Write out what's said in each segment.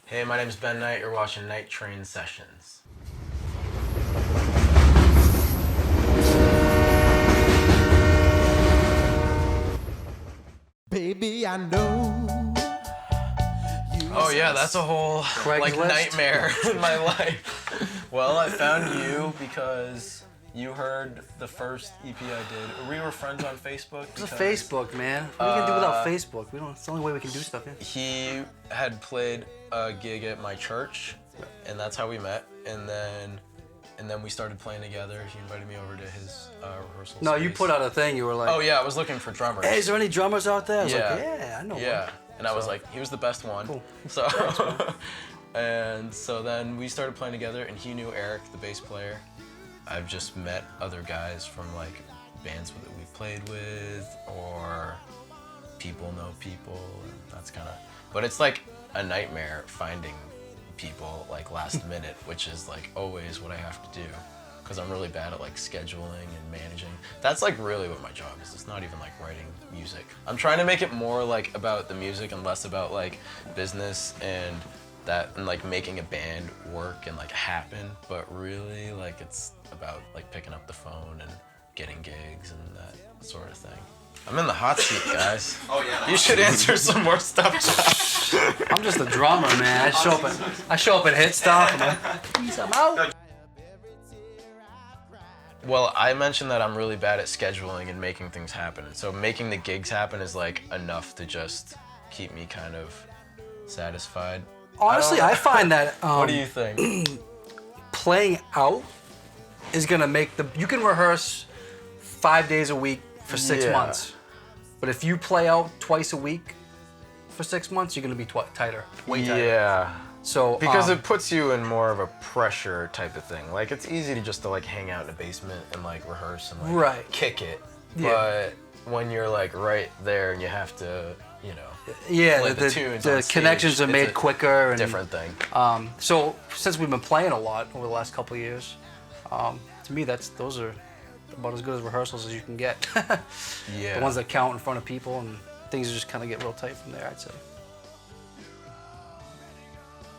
Hey, my name's Ben Knight. You're watching Night Train Sessions. Baby, I know. Oh yeah, that's a whole Craigslist? nightmare in my life. Well, I found you because you heard the first EP I did. We were friends on Facebook. It's a Facebook, man. What are you gonna do without Facebook? We don't. It's the only way we can do stuff. Yeah. He had played a gig at my church, and that's how we met. And then we started playing together. He invited me over to his rehearsal No, space. you put out a thing. You were like, Oh yeah, I was looking for drummers. "Hey, is there any drummers out there?" I was Yeah. like, "Yeah, I know Yeah. one." And I was like, he was the best one. Cool. So, and so then we started playing together, and he knew Eric, the bass player. I've just met other guys from like bands that we've played with, or people know people, and that's kind of. But it's like a nightmare finding people like last minute, which is like always what I have to do, because I'm really bad at like scheduling and managing. That's like really what my job is. It's not even like writing music. I'm trying to make it more like about the music and less about like business and that, and like making a band work and like happen, but really like it's about like picking up the phone and getting gigs and that sort of thing. I'm in the hot seat, guys. Oh yeah. You should answer some more stuff. I'm just a drummer, man. I show up and hit stuff. I'm like, "Peace, I'm out." Well, I mentioned that I'm really bad at scheduling and making things happen. So making the gigs happen is like enough to just keep me kind of satisfied. Honestly, I find that What do you think? playing out is gonna make you can rehearse 5 days a week for 6 Yeah. months, but if you play out twice a week for 6 months, you're gonna be tighter, way tighter. Yeah. So Because it puts you in more of a pressure type of thing. Like it's easy to just to like hang out in a basement and like rehearse and like Right. kick it. Yeah. But when you're like right there and you have to, you know, yeah, play the tunes on the stage, connections are it's made a quicker and different thing. So since we've been playing a lot over the last couple of years, to me those are about as good as rehearsals as you can get. Yeah. The ones that count in front of people, and things just kind of get real tight from there, I'd say.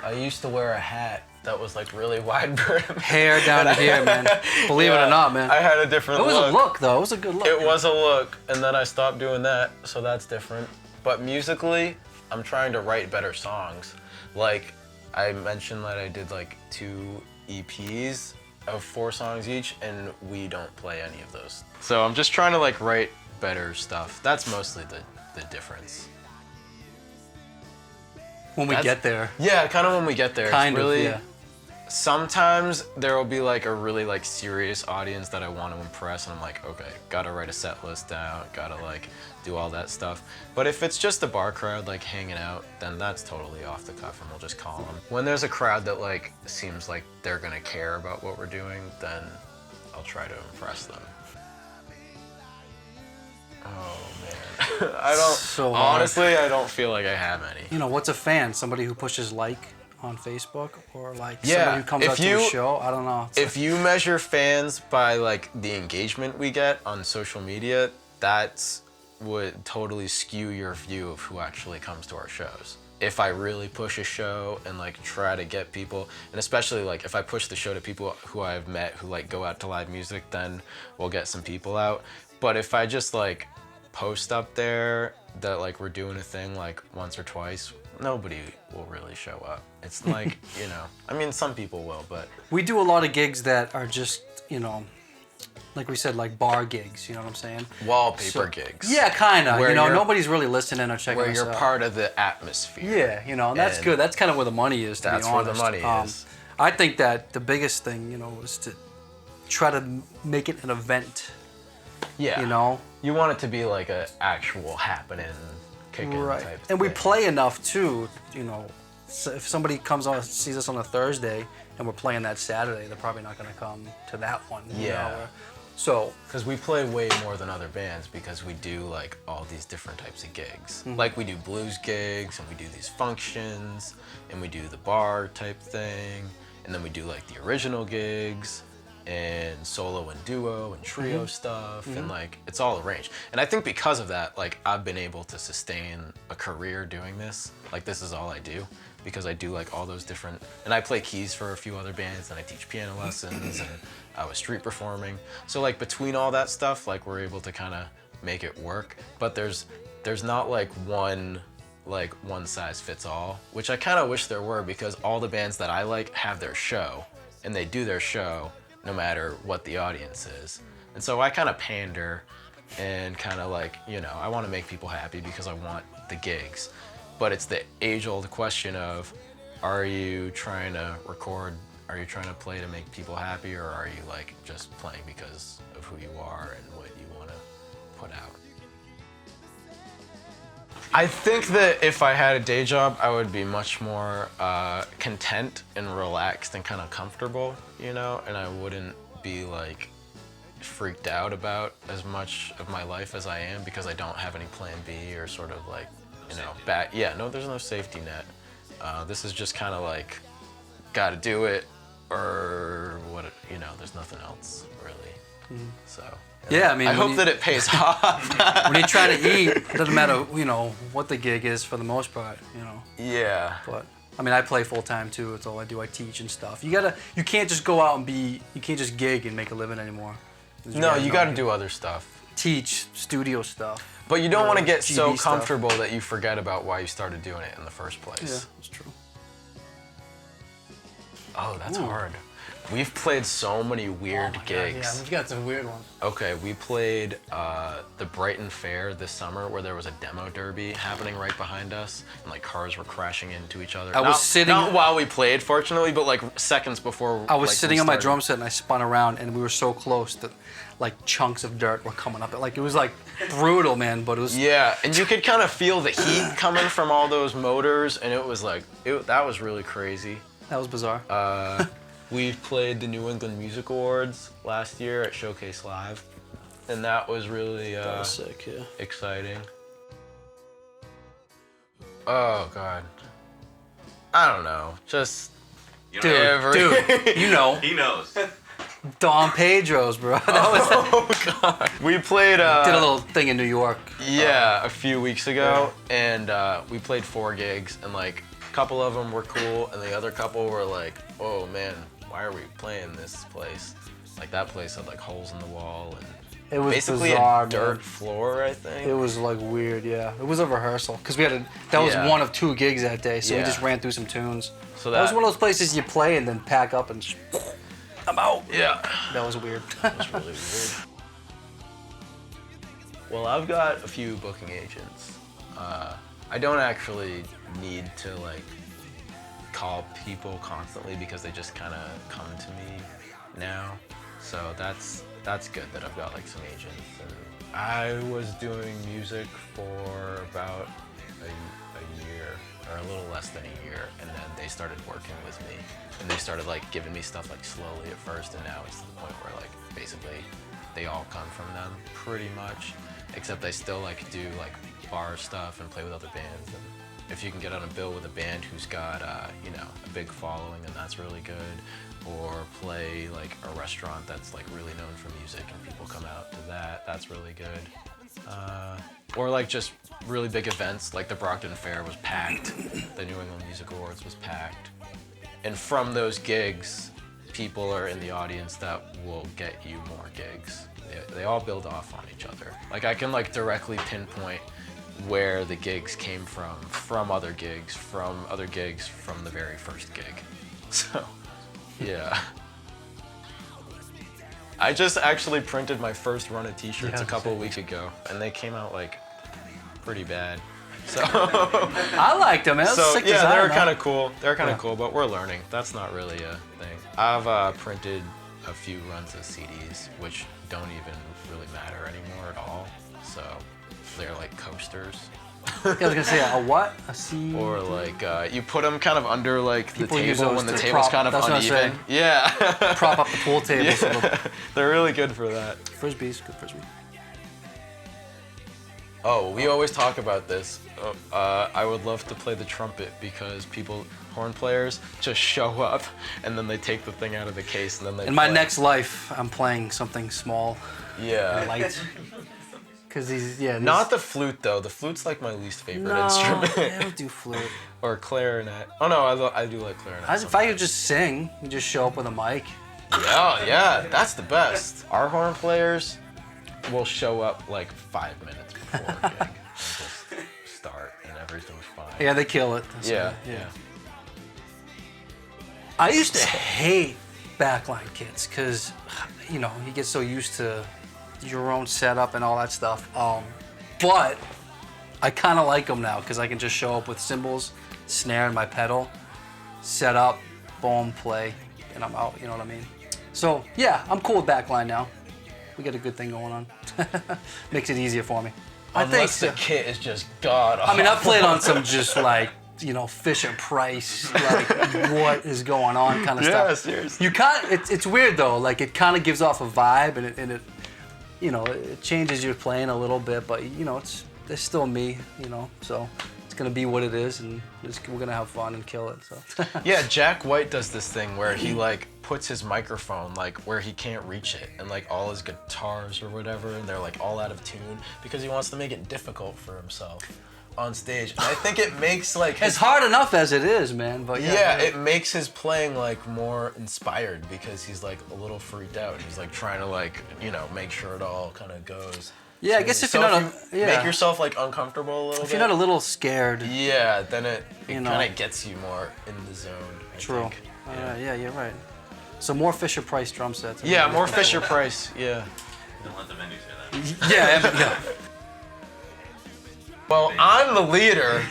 I used to wear a hat that was like really wide brim. Hair down to here, man. Believe it or not, man. I had a different It was look. a look, though. It was a good look. It man. was a look, and then I stopped doing that, so that's different. But musically, I'm trying to write better songs. Like, I mentioned that I did like 2 EPs of 4 songs each, and we don't play any of those. So I'm just trying to like write better stuff. That's mostly the difference. When we get there. Yeah, kind of when we get there. Kind it's of, really, yeah. Sometimes there will be like a really like serious audience that I want to impress, and I'm like, okay, gotta write a set list down, gotta like do all that stuff. But if it's just a bar crowd like hanging out, then that's totally off the cuff, and we'll just call them. When there's a crowd that like seems like they're gonna care about what we're doing, then I'll try to impress them. Oh man, I don't. So hard. Honestly, I don't feel like I have any. You know, what's a fan? Somebody who pushes like on Facebook, or like Yeah, somebody who comes if out to you- a show? I don't know. It's If you measure fans by like the engagement we get on social media, that's would totally skew your view of who actually comes to our shows. If I really push a show and like try to get people, and especially like if I push the show to people who I've met who like go out to live music, then we'll get some people out. But if I just like post up there that like we're doing a thing like once or twice, nobody will really show up. It's like, you know, I mean, some people will, but we do a lot of gigs that are just, you know, like we said, like bar gigs. You know what I'm saying? wallpaper gigs. Yeah, kind of. Where You know, you're- nobody's really listening or checking Where us you're out. part of the atmosphere. Yeah, you know, and that's And good. That's kind of where the money is, to be honest. that's where the money is. I think that the biggest thing, you know, is to try to make it an event. Yeah. You know? You want it to be like a actual happening, kicking type And we thing. play enough too, you know. So if somebody comes on, sees us on a Thursday, and we're playing that Saturday, they're probably not going to come to that one. You Yeah. know? So Because we play way more than other bands because we do like all these different types of gigs. Mm-hmm. Like we do blues gigs, and we do these functions, and we do the bar type thing, and then we do like the original gigs, and solo and duo and trio stuff, and like it's all arranged. And I think because of that, like I've been able to sustain a career doing this. Like this is all I do. because I do like all those different, and I play keys for a few other bands, and I teach piano lessons, and I was street performing. So like between all that stuff, like we're able to kind of make it work. But there's not like one size fits all, which I kind of wish there were, because all the bands that I like have their show, and they do their show no matter what the audience is. And so I kind of pander and kind of like, you know, I want to make people happy because I want the gigs. But it's the age-old question of, are you trying to record, are you trying to play to make people happy, or are you like just playing because of who you are and what you want to put out? I think that if I had a day job, I would be much more content and relaxed and kind of comfortable, you know, and I wouldn't be like freaked out about as much of my life as I am, because I don't have any plan B or sort of like, you know, there's no safety net. This is just kind of like, gotta do it, or what, you know, there's nothing else really. So. Yeah, I mean, I hope that it pays off. When you're trying to eat, it doesn't matter, you know, what the gig is for the most part, you know. Yeah. But I mean, I play full time too. That's all I do. I teach and stuff. You can't just go out and you can't just gig and make a living anymore. No, you got to do other stuff. Teach, studio stuff. But you don't want to get so TV stuff. comfortable that you forget about why you started doing it in the first place. Yeah, that's true. Oh, that's hard. We've played so many weird gigs. Yeah, we've got some weird ones. Okay, we played the Brighton Fair this summer, where there was a demo derby happening right behind us, and like cars were crashing into each other. Not while we played, fortunately, but like seconds before. I was sitting on my drum set and I spun around, and we were so close that like chunks of dirt were coming up. Like it was like brutal, man. But it was. Yeah, and you could kind of feel the heat coming from all those motors, and it was like that was really crazy. That was bizarre. We played the New England Music Awards last year at Showcase Live, and that was really that was sick, yeah. Exciting. Oh God, I don't know. Just dude, you know. He knows. Don Pedro's, bro. That was. Oh God. We played. Did a little thing in New York. Yeah, a few weeks ago, and we played 4 gigs, and like a couple of them were cool, and the other couple were like, oh man, why are we playing this place? Like that place had like holes in the wall and it was basically bizarre, a dirt floor, I think. It was like weird, yeah. It was a rehearsal because we had that was one of 2 gigs that day, so we just ran through some tunes. So that was one of those places you play and then pack up and I'm out. Yeah. That was weird. That was really weird. Well, I've got a few booking agents. I don't actually need to like call people constantly because they just kind of come to me now. So that's good that I've got like some agents. And I was doing music for about a year, or a little less than a year, and then they started working with me, and they started like giving me stuff like slowly at first, and now it's to the point where like basically they all come from them pretty much, except I still like do like bar stuff and play with other bands. And if you can get on a bill with a band who's got you know, a big following, then that's really good. Or play like a restaurant that's like really known for music and people come out to that, that's really good. Or like just really big events, like the Brockton Fair was packed, the New England Music Awards was packed. And from those gigs, people are in the audience that will get you more gigs. They all build off on each other. Like I can like directly pinpoint where the gigs came from other gigs, from the very first gig. So, yeah. I just actually printed my first run of t-shirts a couple of weeks ago, and they came out like pretty bad. So I liked them, man. So sick yeah, design, they were man. kind of cool. They're kind of cool, but we're learning. That's not really a thing. I've printed a few runs of CDs, which don't even really matter anymore at all. So they're like coasters. I was gonna say a what? A C. Or like you put them kind of under like People the use table those when the to table's prop- kind of that's what I was uneven. saying. Yeah. Prop up the pool table. So Yeah. They're really good for that. Frisbees, good frisbee. Oh, we always talk about this. I would love to play the trumpet because horn players just show up and then they take the thing out of the case and then they In my next life, I'm playing something small and Yeah. light. Because Not the flute though. The flute's like my least favorite instrument. I don't do flute. Or clarinet. Oh no, I do like clarinet. If I could just sing, you just show up with a mic. Yeah, that's the best. Our horn players will show up like 5 minutes before a gig and just start, and everything's fine. Yeah, they kill it. Yeah. I used to hate backline kits because, you get so used to your own setup and all that stuff. But I kind of like them now because I can just show up with cymbals, snare, and my pedal, set up, boom, play, and I'm out. You know what I mean? So yeah, I'm cool with backline now. We got a good thing going on. Makes it easier for me. Unless the kit is just god awful. I mean, I've played on some just like, Fisher Price, like what is going on kind of stuff. Yeah, seriously. You can't. It's weird though. Like it kind of gives off a vibe, and it it changes your playing a little bit, but it's still me. So it's gonna be what it is, and we're gonna have fun and kill it. So. Yeah, Jack White does this thing where he like puts his microphone like where he can't reach it, and like all his guitars or whatever, and they're like all out of tune because he wants to make it difficult for himself on stage. And I think it makes like it's hard enough as it is, man. But yeah, it makes his playing like more inspired because he's like a little freaked out. He's like trying to like make sure it all kind of goes. Yeah, I guess if you're not make yourself like uncomfortable a little bit. If you're not a little scared. Yeah, then it kind of gets you more in the zone. True. Yeah, you're right. So more Fisher Price drum sets. Yeah, more Fisher Price. Yeah. Don't let the venues hear that. Yeah. Well, I'm the leader.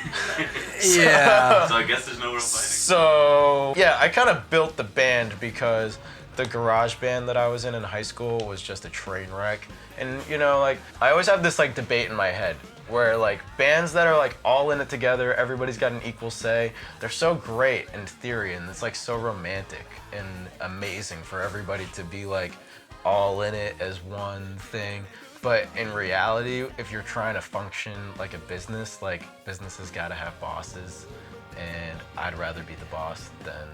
Yeah. So I guess there's no real fighting. So yeah, I kind of built the band because the garage band that I was in high school was just a train wreck. And like I always have this like debate in my head where like bands that are like all in it together, everybody's got an equal say, they're so great in theory, and it's like so romantic and amazing for everybody to be like all in it as one thing. But in reality, if you're trying to function like a business, like businesses gotta have bosses, and I'd rather be the boss than,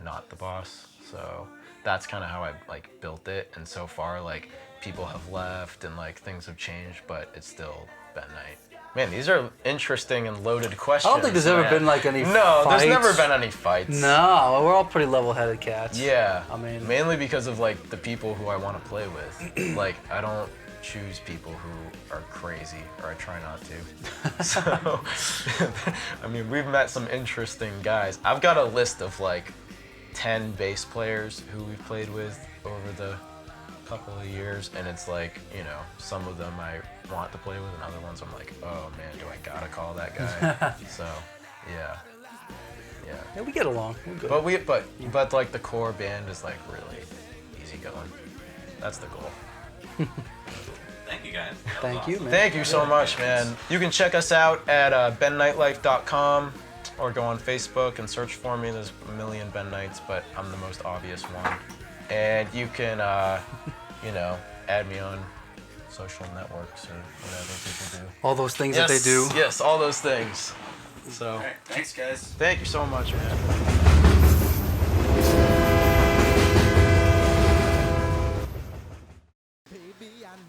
not the boss. So that's kind of how I like built it. And so far, like people have left and like things have changed, but it's still Ben Knight. Man, these are interesting and loaded questions. I don't think there's ever been like any No, fights. there's never been any fights. No, we're all pretty level-headed cats. Yeah. I mean, mainly because of like the people who I want to play with. Like I don't choose people who are crazy, or I try not to. So, I mean, we've met some interesting guys. I've got a list of like 10 bass players who we've played with over the couple of years, and it's like, some of them I want to play with, and other ones I'm like, oh man, do I gotta call that guy? So, yeah, we get along. We're good. But like the core band is like really easy going. That's the goal. Thank you guys. Thank you, man. Thank you so much, man. You can check us out at bennightlife.com or go on Facebook and search for me. There's a million Ben Knights, but I'm the most obvious one. And you can, add me on social networks or whatever people do. All those things that they do. Yes, all those things. So, All right, thanks, guys. Thank you so much, man.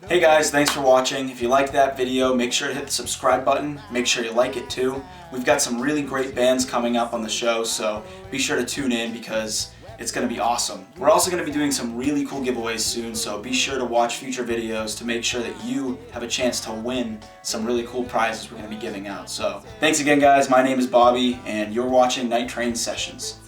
Hey guys, thanks for watching. If you liked that video, make sure to hit the subscribe button. Make sure you like it too. We've got some really great bands coming up on the show, so be sure to tune in because it's going to be awesome. We're also going to be doing some really cool giveaways soon, so be sure to watch future videos to make sure that you have a chance to win some really cool prizes we're going to be giving out. So thanks again guys, my name is Bobby, and you're watching Night Train Sessions.